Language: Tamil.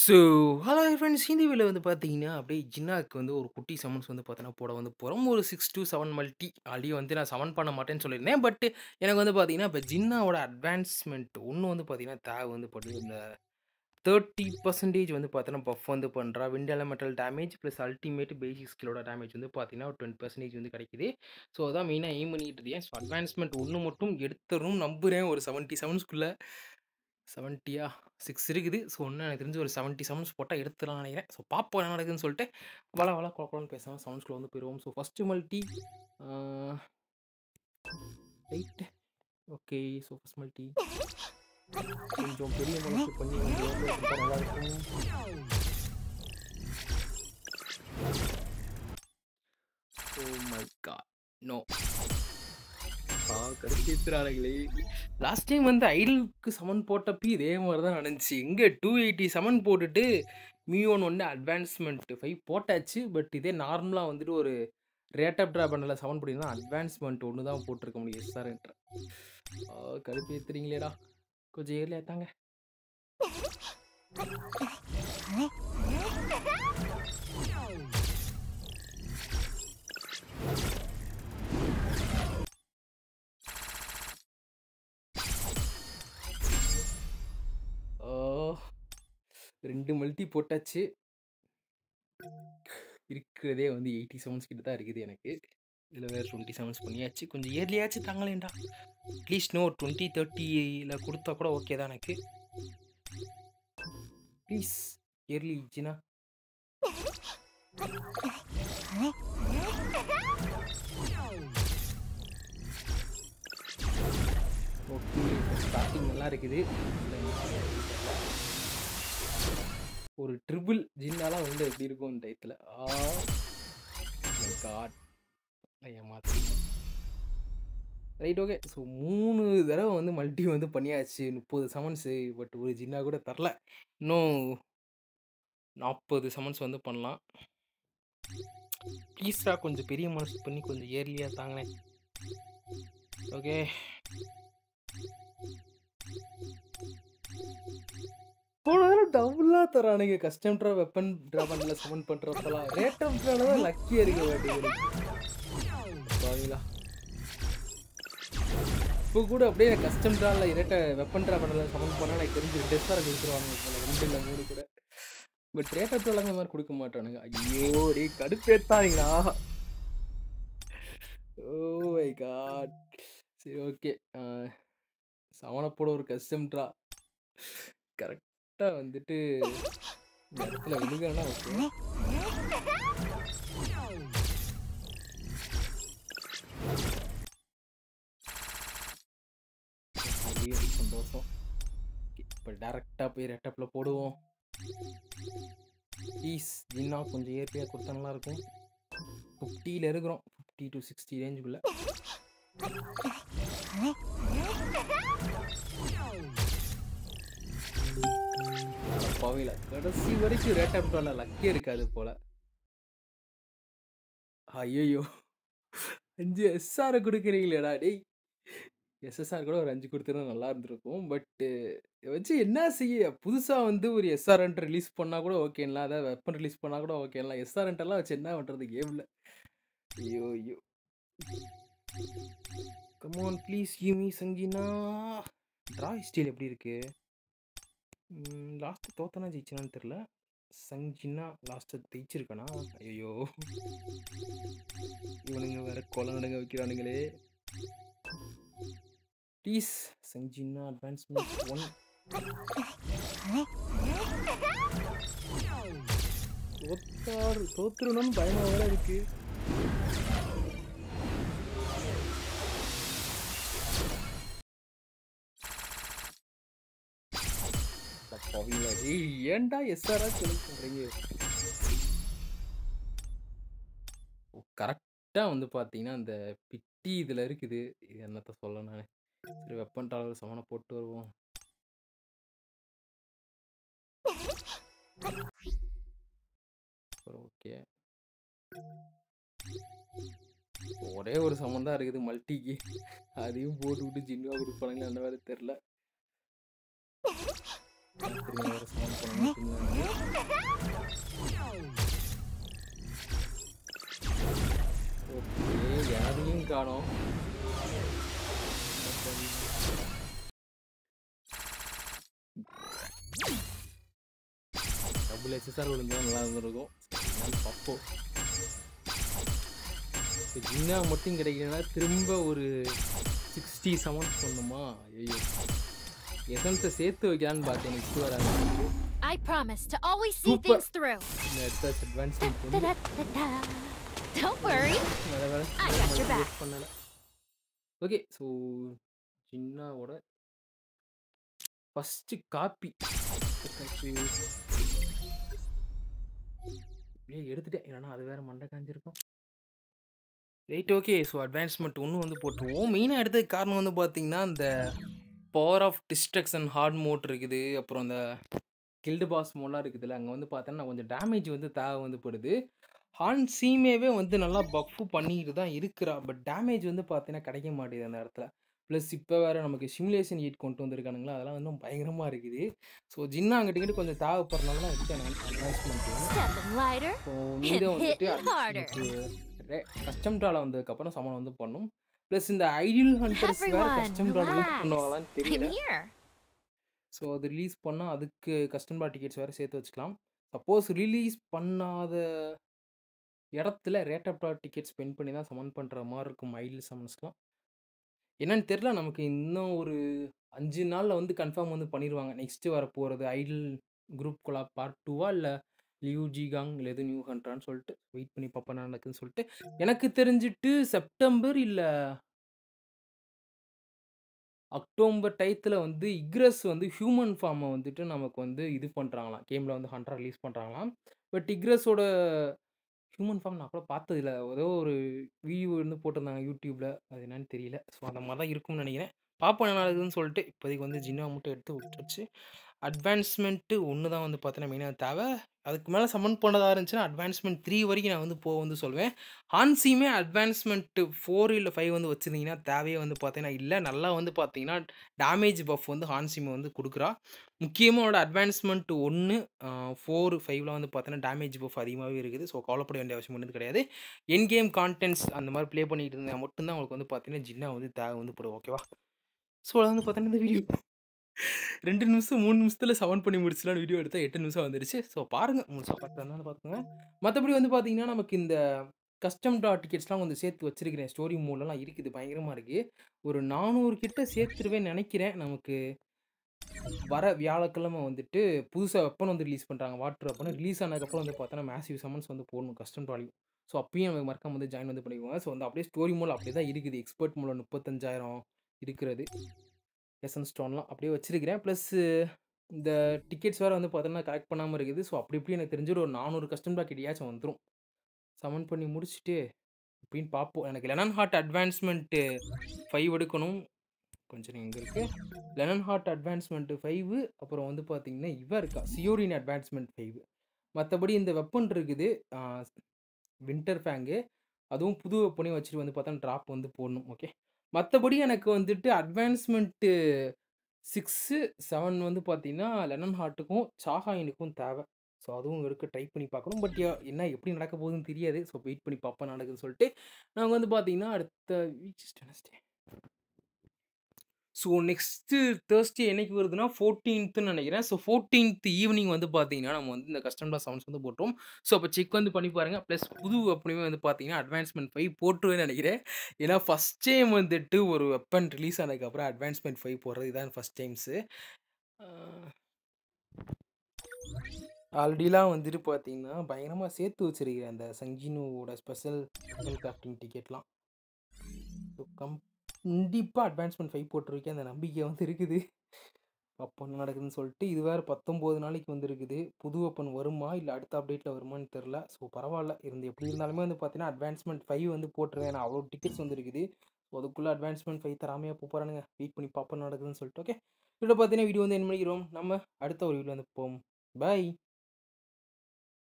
ஸோ, ஹலோ ஃப்ரெண்ட்ஸ் இந்த வீடியோல வந்து பார்த்தீங்கன்னா, அப்படியே ஜின்னாக்கு வந்து ஒரு குட்டி சம்மன்ஸ் வந்து பார்த்தீங்கன்னா, போட வந்து போறோம். ஒரு 6-7 மல்டி ஆல்ரெடி வந்து நான் சமன் பண்ண மாட்டேன்னு சொல்லியிருந்தேன். பட் எனக்கு வந்து பார்த்தீங்கன்னா, இப்ப ஜின்னாவோட அட்வான்ஸ்மென்ட் ஒண்ணு வந்து பார்த்தீங்கன்னா, தேவ வந்து படுது. இந்த 30% வந்து பார்த்தீங்கன்னா, பஃப் வந்து பண்றா. Wind elemental damage plus ultimate basic ஸ்கில்லோட டேமேஜ் வந்து பார்த்தீங்கன்னா, ஒரு 20% வந்து கிடைக்குது. ஸோ, அதான் மெயினா எய்ம் பண்ணிட்டு இருக்கேன். ஸோ, அட்வான்ஸ்மென்ட் 1 மட்டும் எடுத்துறணும்னு நம்புறேன். ஒரு 77க்குள்ள 70யா 6 இருக்குது. ஸோ, இன்னும் எனக்கு தெரிஞ்சு ஒரு 77 போட்டா எடுத்துடலாம்னு நெனைக்கிறேன். ஸோ, பார்ப்போம் என்ன நடக்குதுன்னு சொல்லிட்டு, வள வள கொல கொலன்னு பேசாம சவுண்ட்ஸ்குள்ள வந்து போயிருவோம். So, first multi ah right. Okay. So, first multi கொஞ்சம் பெரிய மல்டி பண்ணி கொஞ்சம் ஏர்லியா குடுத்தா நல்லாயிருக்கும். Oh my god! நோ. கடுப்பேத்துறானுங்களே! லாஸ்ட் டைம் வந்து ஐடலுக்கு சமன் போட்டப்பயும் இதே மாரி தான் நடந்துச்சு. எங்க 280 சமன் போட்டுட்டு மியோன் வந்து அட்வான்ஸ்மென்ட் 5 போட்டாச்சு. பட் இதே நார்மலா வந்துட்டு ஒரு ரேட் ஆஃப் டிரா பண்ணல சமன் பண்ணியிருந்தா அட்வான்ஸ்மென்ட் 1 தான் போட்டுருக்க முடியும் எஸ்ஆர்ன்ற. கடுப்பேத்துறீங்களேடா! கொஞ்சம் ஏர்லியா தாங்க. ஆ 2 மல்டி போட்டாச்சு. இருக்கிறதே வந்து 87 கிட்ட தான் இருக்குது எனக்கு. இதில வேற 27 பண்ணியாச்சு. கொஞ்சம் ஏர்லியாச்சும் தாங்களேன்டா! அட்லீஸ்ட் இன்னும் ஒரு 20, 30ல குடுத்தா கூட ஓகே தான் எனக்கு. ப்ளீஸ் ஏர்லி ஜினா. ஓகே. ஸ்டார்ட்டிங் நல்லா இருக்குது. ஒரு ட்ரிபிள் ஜின்னாலாம் வந்து எப்படி இருக்கும் இந்த டயத்துல. My god! ஏமாத்திட்டீங்க. Right okay. ஸோ 3 தடவ வந்து மல்டி வந்து பண்ணியாச்சு. 30 சமன்ஸு. பட் ஒரு ஜின்னா கூட தரல. இன்னும் 40 சமன்ஸ் வந்து பண்ணலாம். ப்ளீஸ்டா கொஞ்சம் பெரிய மனசு பண்ணி கொஞ்சம் ஏர்லியா தாங்களேன். ஓகே. போன தடவ டபுளா தரானுங்க. கஸ்டம் ட்ரா, வெப்பன் ட்ரா பண்ணல சமன் பண்றப்பலாம். ரேட் ஆஃப் ட்ரால தான் லக்கியா இருக்க மாட்டேங்குது. பாவிங்களா! இப்போ கூட அப்படியே கஸ்டம் ட்ரால வெப்பன் ட்ரா பண்ணல சமன் பண்ணா எனக்கு தெரிஞ்சு 2 ஸ்டார் குடுத்துருவானுங்க போல. 2 இல்ல 3 கூட. பட் ரேட் ஆஃப் ட்ரால அந்த மாரி குடுக்க மாட்டானுங்க. ஐயோ! டேய் கடுப்பேத்தாதீங்கடா! Oh my god! சரி ஓகே. சவனப்போட ஒரு கஸ்டம் ட்ரா. கரெக்ட்டா வந்துட்டு இந்த இடத்துல விழுகலன்னா ஓகே. சந்தோஷம். இப்போ டைரக்ட்டா போய் ரெட்டப்ல போடுவோம். ப்ளீஸ் ஜின்னா கொஞ்சம் ஏர்லியா குடுத்தா நல்லாயிருக்கும். 50ல இருக்கிறோம். 50-60 ரேஞ்சுக்குள்ள. பாவிங்களா! கடைசி வரைக்கும் ரேட் ஆஃப் ட்ரால லக்கே இருக்காது போல. ஐயய்யோ! 5 எஸ்ஆர குடுக்குறீங்களேடா டேய்! எஸ்எஸ்ஆர் கூட ஒரு 5 குடுத்திருந்தா நல்லா இருந்திருக்கும். பட் இத வச்சு என்ன செய்ய? புதுசா வந்து ஒரு எஸ்ஆர்என்ட் ரிலீஸ் பண்ணா கூட ஓகேன்லாம். அதாவது வெப்பன் ரிலீஸ் பண்ணா கூட ஓகேன்லாம். எஸ்ஆர்என்ட்லாம் வச்சு என்ன பண்றது கேம்ல? ஐயோ! ஐயோ! Come on please give me சங்கீனா. டிரா ஹிஸ்டரி எப்படி இருக்கு? லாஸ்ட் தோத்தனா ஜெயிச்சனான்னு தெரியல. சங்கினா லாஸ்ட் ஜெயிச்சிருக்கானா? ஐயய்யோ! இவனுங்க வேற கொலை நடங்க வைக்கிறானுங்களே! ப்ளீஸ் சங்கினா அட்வான்ஸ்மென்ட் 1 தோத்துருணும்னு பயமா வேற இருக்கு. பாவிங்களா டேய்! ஏன்டா எஸ்ஆரா செலக்ட் பண்றீங்க? கரெக்ட்டா வந்து பார்த்தீங்கன்னா, அந்த பிட்டி இதுல இருக்குது. இது என்னத்த சொல்ல நானு. சரி வெப்பன் டாலர் சமன போட்டு வருவோம். ஓகே. ஒரே ஒரு சமன் தான் இருக்குது மல்டிக்கு. அதையும் போட்டுவிட்டு ஜின்வா குடுப்பானுங்களா என்ன வேற தெரியல. திரும்ப வேற சமன் பண்ணணும் பின்னாடி. காணோம். டபுள் எஸ்எஸ்ஆர் விழுந்தா நல்லா இருந்திருக்கும். பார்ப்போம். ஜின்னா மட்டும் கிடைக்கலன்னா திரும்ப ஒரு 60 சமன்ஸ் பண்ணுமா? ஐயோ, எசன்ஸை சேர்த்து வைக்கலான்னு பார்த்தேன். நெக்ஸ்ட் வராது. I promise to always see things through. Don't worry. I got your back. Okay, so ஜின்னாவோட ஃபர்ஸ்ட் காப்பி எடுத்துட்டேன். இல்லைன்னா அது வேற மண்டை காஞ்சிருக்கும். Right, okay. ஸோ அட்வான்ஸ்மெண்ட் ஒன்று வந்து போட்டுருவோம். மெயினாக எடுத்ததுக்கு காரணம் வந்து பார்த்தீங்கன்னா, இந்த power of destruction hard mode இருக்குது. அப்புறம் அந்த கில்டு பாஸ் மோட்லாம் இருக்குதுல்ல, அங்கே வந்து பார்த்தோன்னா கொஞ்சம் டேமேஜ் வந்து தேவை வந்து படுது. ஹான் சீமேவே வந்து நல்லா பஃப் பண்ணிட்டு தான் இருக்கிறா. பட் டேமேஜ் வந்து பார்த்தீங்கன்னா கிடைக்க மாட்டேங்குது அந்த இடத்துல. ப்ளஸ் இப்போ வேறு நமக்கு சிமுலேஷன் ஹீட் கொண்டு வந்திருக்கானுங்களா, அதெல்லாம் இன்னும் பயங்கரமாக இருக்குது. ஸோ ஜின்னா அங்கிட்ட கொஞ்சம் தேவைப்படுறதுனால தான் எடுத்தேன் நான் அட்வான்ஸ்மெண்ட்டு. ஸோ மீதம் வந்துட்டு கஸ்டம் ட்ராவில் வந்ததுக்கப்புறம் சமன் வந்து பண்ணும். ப்ளஸ் இந்த ஐடியல் ஹண்டர்ஸ் வேறு கஸ்டம் ட்ரா ரிலீஸ் பண்ணுவாங்களான்னு தெரியல. ஸோ அது ரிலீஸ் பண்ணால் அதுக்கு கஸ்டம் ட்ரா டிக்கெட்ஸ் வேறு சேர்த்து வச்சுக்கலாம். சப்போஸ் ரிலீஸ் பண்ணாத இடத்துல rate of draw ticket spend பண்ணி தான் சமன் பண்ணுற மாதிரி இருக்கும் ஐடியல் சமன்ஸ்லாம். என்னன்னு தெரில, நமக்கு இன்னும் ஒரு 5 நாளில் வந்து கன்ஃபார்ம் வந்து பண்ணிடுவாங்க. நெக்ஸ்ட்டு வர போகிறது ஐடியல் குரூப் கொலாப் பார்ட் 2வா இல்லை லியூ ஜிகாங் இல்லை எது நியூ ஹண்ட்ரான்னு சொல்லிட்டு வெயிட் பண்ணி பார்ப்போம் என்ன நடக்குதுன்னு சொல்லிட்டு. எனக்கு தெரிஞ்சுட்டு செப்டம்பர் இல்லை அக்டோபர் டயத்தில் வந்து இக்ரஸ் வந்து ஹியூமன் ஃபார்மை வந்துட்டு நமக்கு வந்து இது பண்ணுறாங்களாம். கேமில் வந்து ஹண்ட்ரா ரிலீஸ் பண்ணுறாங்களாம். பட் இக்ரஸோட ஹியூமன் ஃபார்ம் நான் கூட பார்த்ததில்ல. ஏதோ ஒரு வீடியோ வந்து போட்டிருந்தாங்க யூடியூப்பில். அது என்னன்னு தெரியல. ஸோ அந்த மாதிரி தான் இருக்கும்னு நினைக்கிறேன். பார்ப்போம் என்ன நடக்குதுன்னு சொல்லிட்டு. இப்போதைக்கு வந்து ஜின்னா மட்டும் எடுத்து விட்டுருச்சு. அட்வான்ஸ்மெண்ட்டு ஒன்று தான் வந்து பார்த்தீங்கன்னா மெயினாக தேவை. அதுக்கு மேலே சமன் பண்ணதாக இருந்துச்சுன்னா அட்வான்ஸ்மெண்ட் 3 வரைக்கும் நான் வந்து வந்து சொல்வேன். ஹான்சியுமே அட்வான்ஸ்மெண்ட்டு 4 இல்லை 5 வந்து வச்சுருந்தீங்கன்னா தேவையே வந்து பார்த்தீங்கன்னா இல்லை. நல்லா வந்து பார்த்தீங்கன்னா டேமேஜ் பஃப் வந்து ஹான்சிமை வந்து கொடுக்குறா. முக்கியமாக அவனோட அட்வான்ஸ்மெண்ட் 1, 4, 5லாம் வந்து பார்த்தீங்கன்னா டேமேஜ் பஃப் அதிகமாகவே இருக்குது. ஸோ கவலைப்பட வேண்டிய அவசியம் வந்து கிடையாது. என் கேம் கான்டென்ட்ஸ் அந்த மாதிரி ப்ளே பண்ணிட்டு இருந்தால் மட்டும்தான் உங்களுக்கு வந்து பார்த்தீங்கன்னா ஜின்னா வந்து தேவை வந்து போடும். ஓகேவா? ஸோ அதை வந்து பார்த்தீங்கன்னா இந்த வீடியோ 2 நிமிஷம் 3 நிமிஷத்துல சமன் பண்ணி முடிச்சலான்னு வீடியோ எடுத்தா 8 நிமிஷம் வந்துருச்சு. ஸோ பாருங்க, முழுசா பார்க்கறதுனால பார்த்துக்கோங்க. மற்றபடி வந்து பார்த்தீங்கன்னா நமக்கு இந்த கஸ்டம் ட்ரா டிக்கெட்ஸ்லாம் கொஞ்சம் சேர்த்து வச்சிருக்கிறேன். ஸ்டோரி மோட்லலாம் இருக்குது, பயங்கரமாக இருக்குது. ஒரு 400 கிட்ட சேர்த்துருவேன்னு நினைக்கிறேன். நமக்கு வர வியாழக்கிழமை வந்துட்டு புதுசாக வெப்பன் வந்து ரிலீஸ் பண்ணுறாங்க. வாட்டர் வெப்பன் ரிலீஸ் ஆனதுக்கப்புறம் வந்து பார்த்தோன்னா மேசிவ் சமன்ஸ் வந்து போடணும் கஸ்டம் ட்ராலையும். ஸோ அப்பயும் நமக்கு மறக்காம வந்து ஜாயின் வந்து பண்ணிக்குவாங்க. ஸோ வந்து அப்படியே ஸ்டோரி மோட் அப்படியே தான் இருக்குது. எக்ஸ்பர்ட் மோடில் 35,000 இருக்கிறது. எசன்ஸ் ஸ்டோன்லாம் அப்படியே வச்சிருக்கிறேன். ப்ளஸ் இந்த டிக்கெட்ஸ் வேறு வந்து பார்த்தோன்னா கலெக்ட் பண்ணாமல் இருக்குது. ஸோ அப்படி இப்படி எனக்கு தெரிஞ்சு ஒரு 400 கஸ்டம் ட்ரா கிட்டயாச்சும் வந்துடும். சமன் பண்ணி முடிச்சுட்டு அப்படின்னு பார்ப்போம். எனக்கு லெனன் ஹார்ட் அட்வான்ஸ்மெண்ட்டு 5 எடுக்கணும். கொஞ்சம் இங்கே இருக்குது லெனன் ஹார்ட் அட்வான்ஸ்மெண்ட்டு 5. அப்புறம் வந்து பார்த்தீங்கன்னா இவன் இருக்கா சியோரின் அட்வான்ஸ்மெண்ட் 5. மற்றபடி இந்த வெப்பன் இருக்குது வின்டர் ஃபேங்கு, அதுவும் புது வெப்பனையும் வச்சுட்டு வந்து பார்த்தா ட்ராப் வந்து போடணும். ஓகே, மற்றபடி எனக்கு வந்துட்டு அட்வான்ஸ்மெண்ட்டு 6, 7 வந்து பார்த்தீங்கன்னா லெனன் ஹார்ட்டுக்கும் சாகாயினுக்கும் தேவை. ஸோ அதுவும் இருக்க ட்ரை பண்ணி பார்க்கணும். பட் என்ன எப்படி நடக்க போகுதுன்னு தெரியாது. ஸோ வெயிட் பண்ணி பார்ப்போம் நடக்குதுன்னு சொல்லிட்டு. நாங்கள் வந்து பார்த்தீங்கன்னா அடுத்த வீக் ஸோ நெக்ஸ்ட்டு தேர்ஸ்டே என்னைக்கு வருதுன்னா 14ன்னு நினைக்கிறேன். ஸோ 14th ஈவினிங் வந்து பார்த்தீங்கன்னா நம்ம வந்து இந்த கஸ்டம் ட்ரா சவுண்ட்ஸ் வந்து போட்டுரும். ஸோ அப்போ செக் வந்து பண்ணி பாருங்கள். ப்ளஸ் புது வெப்பனுமே வந்து பார்த்தீங்கன்னா அட்வான்ஸ்மெண்ட் 5 போட்டுருவேன்னு நினைக்கிறேன். ஏன்னா ஃபஸ்ட் டைம் வந்துட்டு ஒரு வெப்பன் ரிலீஸ் ஆனதுக்கப்புறம் அட்வான்ஸ்மெண்ட் 5 போடுறது இதான் ஃபஸ்ட் டைம்ஸு. ஆல்ரெடிலாம் வந்துட்டு பார்த்தீங்கன்னா பயங்கரமாக சேர்த்து வச்சிருக்கிறேன் அந்த சங்கினுவோட ஸ்பெஷல் கிராஃப்டிங் டிக்கெட்லாம். ஸோ கண்டிப்பாக அட்வான்ஸ்மெண்ட் 5 போட்டிருக்கேன். அந்த நம்பிக்கை வந்து இருக்குது. அப்போ என்ன நடக்குதுன்னு சொல்லிட்டு. இது வேறு 19 நாளைக்கு வந்துருக்குது. புது வெப்பன் வருமா இல்லை அடுத்த அப்டேட்டில் வருமானு தெரில. ஸோ பரவாயில்ல, எப்படி இருந்தாலுமே வந்து பார்த்தீங்கன்னா அட்வான்ஸ்மெண்ட் 5 வந்து போட்டுருவேன். ஏன்னா அவ்வளோ டிக்கெட்ஸ் வந்துருக்குது. ஸோ அதுக்குள்ளே அட்வான்ஸ்மெண்ட் 5 தராமையாக போகிறானுங்க. வெயிட் பண்ணி பார்ப்போம் நடக்குதுன்னு சொல்லிட்டு. ஓகே, இதில் பார்த்தீங்கன்னா வீடியோ வந்து என்ன பண்ணிக்கிறோம், நம்ம அடுத்த ஒரு வீடியோ வந்து போவோம். பாய்.